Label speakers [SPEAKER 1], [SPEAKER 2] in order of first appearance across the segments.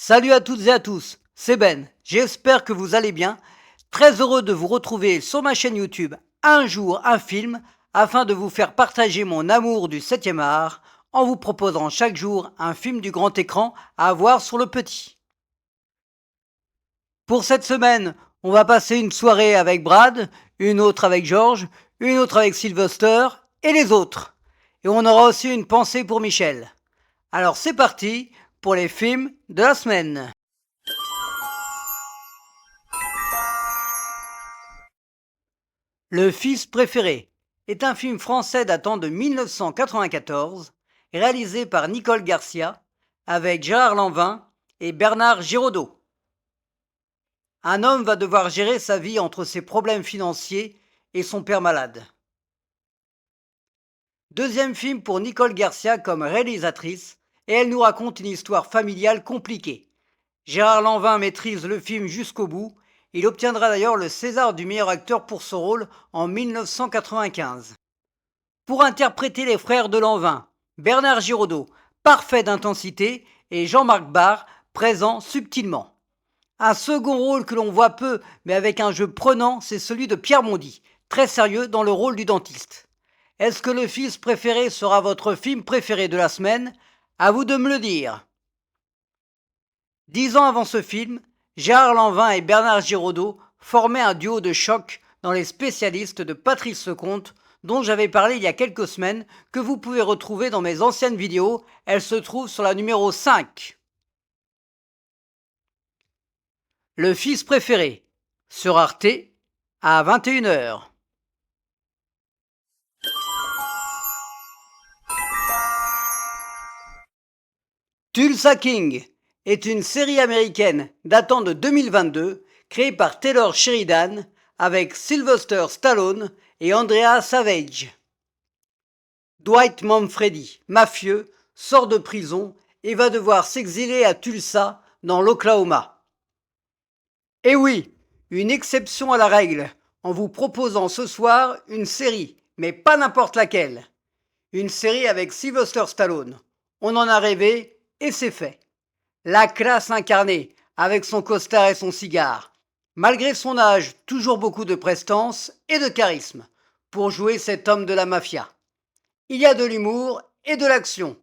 [SPEAKER 1] Salut à toutes et à tous, c'est Ben, j'espère que vous allez bien. Très heureux de vous retrouver sur ma chaîne YouTube Un jour un film afin de vous faire partager mon amour du 7e art en vous proposant chaque jour un film du grand écran à voir sur le petit. Pour cette semaine, on va passer une soirée avec Brad, une autre avec George, une autre avec Sylvester et les autres. Et on aura aussi une pensée pour Michel. Alors c'est parti pour les films de la semaine. Le fils préféré est un film français datant de 1994, réalisé par Nicole Garcia, avec Gérard Lanvin et Bernard Giraudot. Un homme va devoir gérer sa vie entre ses problèmes financiers et son père malade. Deuxième film pour Nicole Garcia comme réalisatrice, et elle nous raconte une histoire familiale compliquée. Gérard Lanvin maîtrise le film jusqu'au bout. Il obtiendra d'ailleurs le César du meilleur acteur pour ce rôle en 1995. Pour interpréter les frères de Lanvin, Bernard Giraudot, parfait d'intensité, et Jean-Marc Barr, présent subtilement. Un second rôle que l'on voit peu, mais avec un jeu prenant, c'est celui de Pierre Mondy, très sérieux dans le rôle du dentiste. Est-ce que Le Fils préféré sera votre film préféré de la semaine? À vous de me le dire. 10 ans avant ce film, Gérard Lanvin et Bernard Giraudot formaient un duo de choc dans Les Spécialistes de Patrice Lecomte, dont j'avais parlé il y a quelques semaines, que vous pouvez retrouver dans mes anciennes vidéos. Elle se trouve sur la numéro 5. Le Fils préféré, sur Arte, à 21h. Tulsa King est une série américaine datant de 2022, créée par Taylor Sheridan, avec Sylvester Stallone et Andrea Savage. Dwight Manfredi, mafieux, sort de prison et va devoir s'exiler à Tulsa, dans l'Oklahoma. Et oui, une exception à la règle, en vous proposant ce soir une série, mais pas n'importe laquelle. Une série avec Sylvester Stallone. On en a rêvé et c'est fait. La classe incarnée, avec son costard et son cigare. Malgré son âge, toujours beaucoup de prestance et de charisme pour jouer cet homme de la mafia. Il y a de l'humour et de l'action,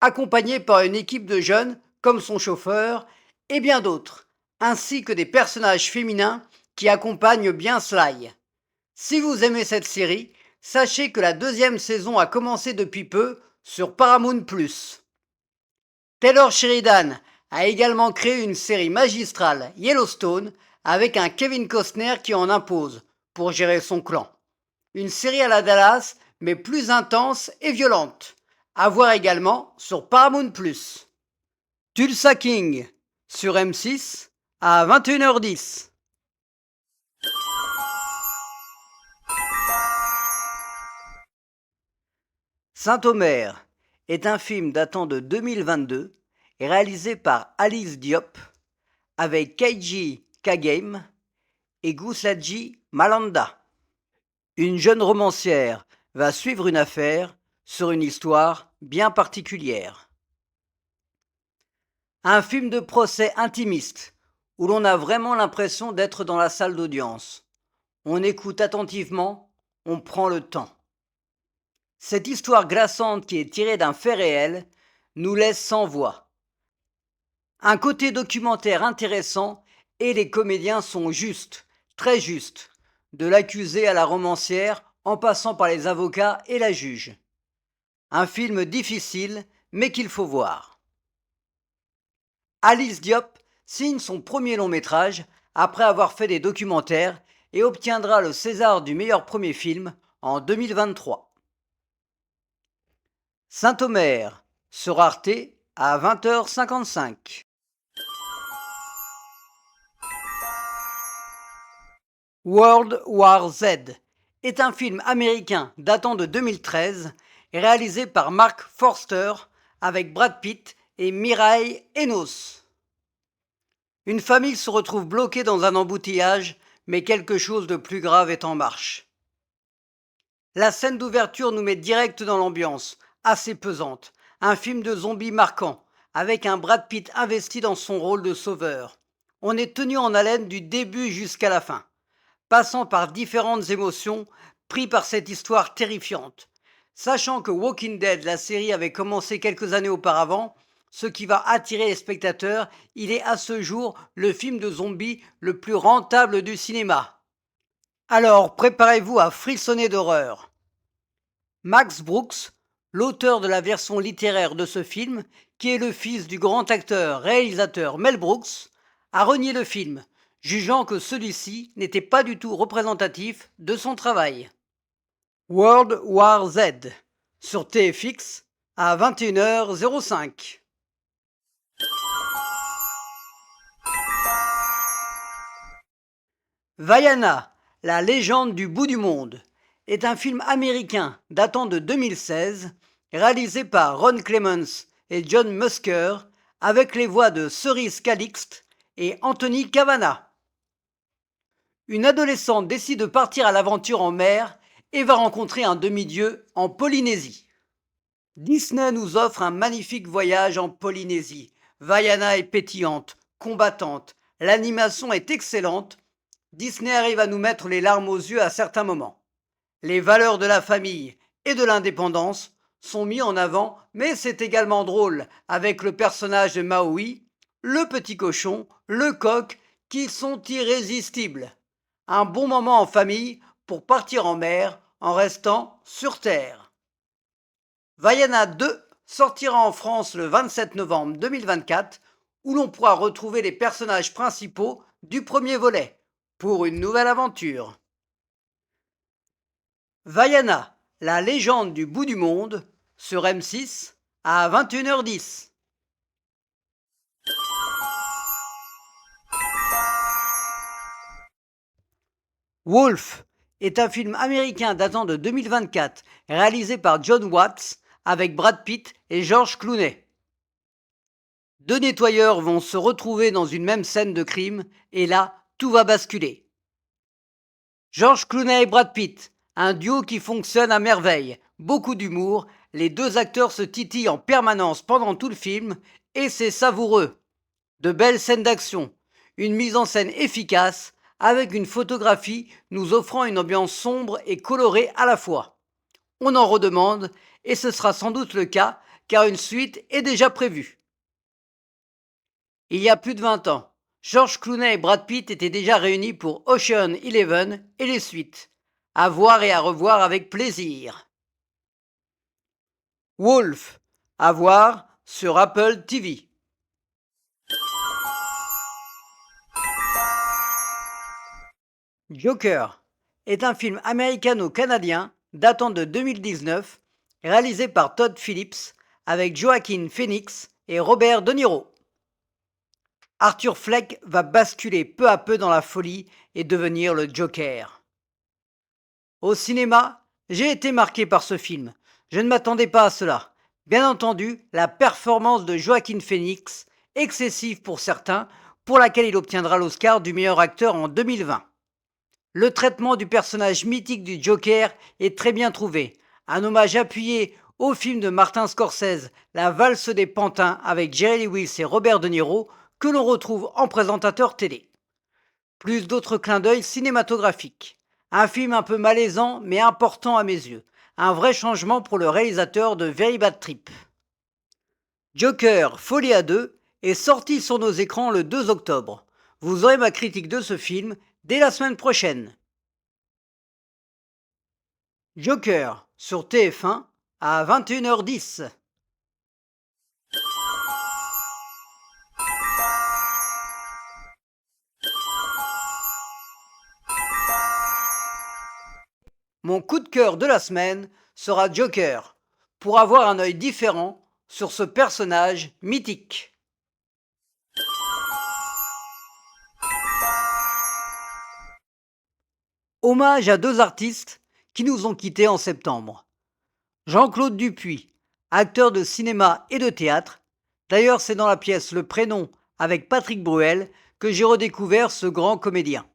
[SPEAKER 1] accompagné par une équipe de jeunes comme son chauffeur et bien d'autres, ainsi que des personnages féminins qui accompagnent bien Sly. Si vous aimez cette série, sachez que la deuxième saison a commencé depuis peu sur Paramount+. Taylor Sheridan a également créé une série magistrale, Yellowstone, avec un Kevin Costner qui en impose pour gérer son clan. Une série à la Dallas, mais plus intense et violente. À voir également sur Paramount+. Tulsa King, sur M6, à 21h10. Saint-Omer est un film datant de 2022 et réalisé par Alice Diop avec Keiji Kagame et Gusladji Malanda. Une jeune romancière va suivre une affaire sur une histoire bien particulière. Un film de procès intimiste où l'on a vraiment l'impression d'être dans la salle d'audience. On écoute attentivement, on prend le temps. Cette histoire glaçante qui est tirée d'un fait réel nous laisse sans voix. Un côté documentaire intéressant et les comédiens sont justes, très justes, de l'accusé à la romancière en passant par les avocats et la juge. Un film difficile mais qu'il faut voir. Alice Diop signe son premier long métrage après avoir fait des documentaires et obtiendra le César du meilleur premier film en 2023. Saint-Omer sur Arte à 20h55. World War Z est un film américain datant de 2013 réalisé par Mark Forster avec Brad Pitt et Mireille Enos. Une famille se retrouve bloquée dans un embouteillage, mais quelque chose de plus grave est en marche. La scène d'ouverture nous met direct dans l'ambiance, assez pesante, un film de zombies marquant, avec un Brad Pitt investi dans son rôle de sauveur. On est tenu en haleine du début jusqu'à la fin, passant par différentes émotions, pris par cette histoire terrifiante. Sachant que Walking Dead, la série, avait commencé quelques années auparavant, ce qui va attirer les spectateurs, il est à ce jour le film de zombies le plus rentable du cinéma. Alors préparez-vous à frissonner d'horreur. Max Brooks, l'auteur de la version littéraire de ce film, qui est le fils du grand acteur-réalisateur Mel Brooks, a renié le film, jugeant que celui-ci n'était pas du tout représentatif de son travail. World War Z, sur TFX, à 21h05. Vaiana, la légende du bout du monde, est un film américain datant de 2016, réalisé par Ron Clements et John Musker, avec les voix de Cerise Calixte et Anthony Cavana. Une adolescente décide de partir à l'aventure en mer et va rencontrer un demi-dieu en Polynésie. Disney nous offre un magnifique voyage en Polynésie. Vaiana est pétillante, combattante, l'animation est excellente. Disney arrive à nous mettre les larmes aux yeux à certains moments. Les valeurs de la famille et de l'indépendance sont mis en avant, mais c'est également drôle avec le personnage de Maui, le petit cochon, le coq, qui sont irrésistibles. Un bon moment en famille pour partir en mer en restant sur terre. Vaiana 2 sortira en France le 27 novembre 2024, où l'on pourra retrouver les personnages principaux du premier volet, pour une nouvelle aventure. Vaiana, la légende du bout du monde, sur M6 à 21h10. Wolf est un film américain datant de 2024, réalisé par John Watts, avec Brad Pitt et George Clooney. Deux nettoyeurs vont se retrouver dans une même scène de crime, et là, tout va basculer. George Clooney et Brad Pitt, un duo qui fonctionne à merveille, beaucoup d'humour, les deux acteurs se titillent en permanence pendant tout le film, et c'est savoureux. De belles scènes d'action, une mise en scène efficace, avec une photographie nous offrant une ambiance sombre et colorée à la fois. On en redemande, et ce sera sans doute le cas, car une suite est déjà prévue. Il y a plus de 20 ans, George Clooney et Brad Pitt étaient déjà réunis pour Ocean Eleven et les suites. À voir et à revoir avec plaisir. Wolf, à voir sur Apple TV. Joker est un film américano-canadien datant de 2019, réalisé par Todd Phillips avec Joaquin Phoenix et Robert De Niro. Arthur Fleck va basculer peu à peu dans la folie et devenir le Joker. Au cinéma, j'ai été marqué par ce film. Je ne m'attendais pas à cela. Bien entendu, la performance de Joaquin Phoenix, excessive pour certains, pour laquelle il obtiendra l'Oscar du meilleur acteur en 2020. Le traitement du personnage mythique du Joker est très bien trouvé. Un hommage appuyé au film de Martin Scorsese, La valse des pantins avec Jerry Lewis et Robert De Niro, que l'on retrouve en présentateur télé. Plus d'autres clins d'œil cinématographiques. Un film un peu malaisant mais important à mes yeux. Un vrai changement pour le réalisateur de Very Bad Trip. Joker, Folie à deux est sorti sur nos écrans le 2 octobre. Vous aurez ma critique de ce film dès la semaine prochaine. Joker sur TF1 à 21h10. Mon coup de cœur de la semaine sera Joker, pour avoir un œil différent sur ce personnage mythique. Hommage à deux artistes qui nous ont quittés en septembre. Jean-Claude Dupuis, acteur de cinéma et de théâtre. D'ailleurs, c'est dans la pièce Le Prénom avec Patrick Bruel que j'ai redécouvert ce grand comédien.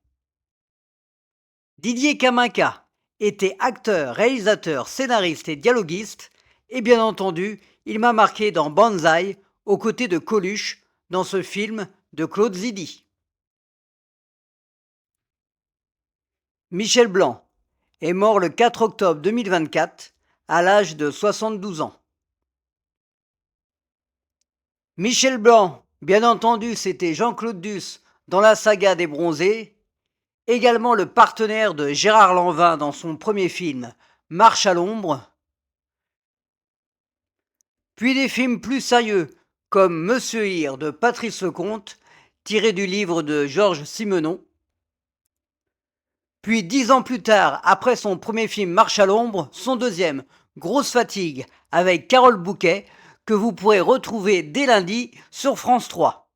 [SPEAKER 1] Didier Kaminka était acteur, réalisateur, scénariste et dialoguiste, et bien entendu, il m'a marqué dans Banzai, aux côtés de Coluche dans ce film de Claude Zidi. Michel Blanc est mort le 4 octobre 2024 à l'âge de 72 ans. Michel Blanc, bien entendu, c'était Jean-Claude Duss dans la saga des Bronzés, également le partenaire de Gérard Lanvin dans son premier film Marche à l'ombre, puis des films plus sérieux comme Monsieur Hir de Patrice Lecomte, tiré du livre de Georges Simenon. Puis 10 ans plus tard, après son premier film Marche à l'ombre, son deuxième, Grosse fatigue, avec Carole Bouquet, que vous pourrez retrouver dès lundi sur France 3.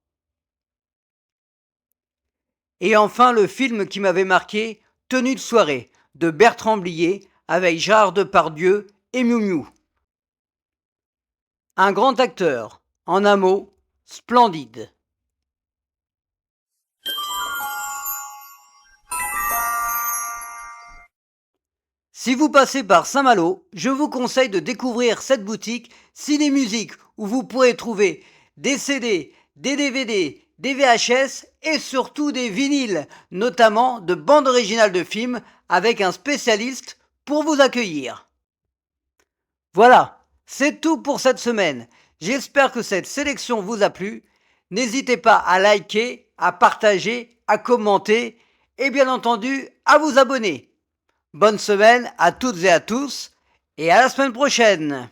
[SPEAKER 1] Et enfin le film qui m'avait marqué, Tenue de soirée, de Bertrand Blier, avec Gérard Depardieu et Miou Miou. Un grand acteur, en un mot, splendide. Si vous passez par Saint-Malo, je vous conseille de découvrir cette boutique Ciné-Musique où vous pourrez trouver des CD, des DVD, des VHS et surtout des vinyles, notamment de bandes originales de films avec un spécialiste pour vous accueillir. Voilà, c'est tout pour cette semaine. J'espère que cette sélection vous a plu. N'hésitez pas à liker, à partager, à commenter et bien entendu à vous abonner. Bonne semaine à toutes et à tous et à la semaine prochaine.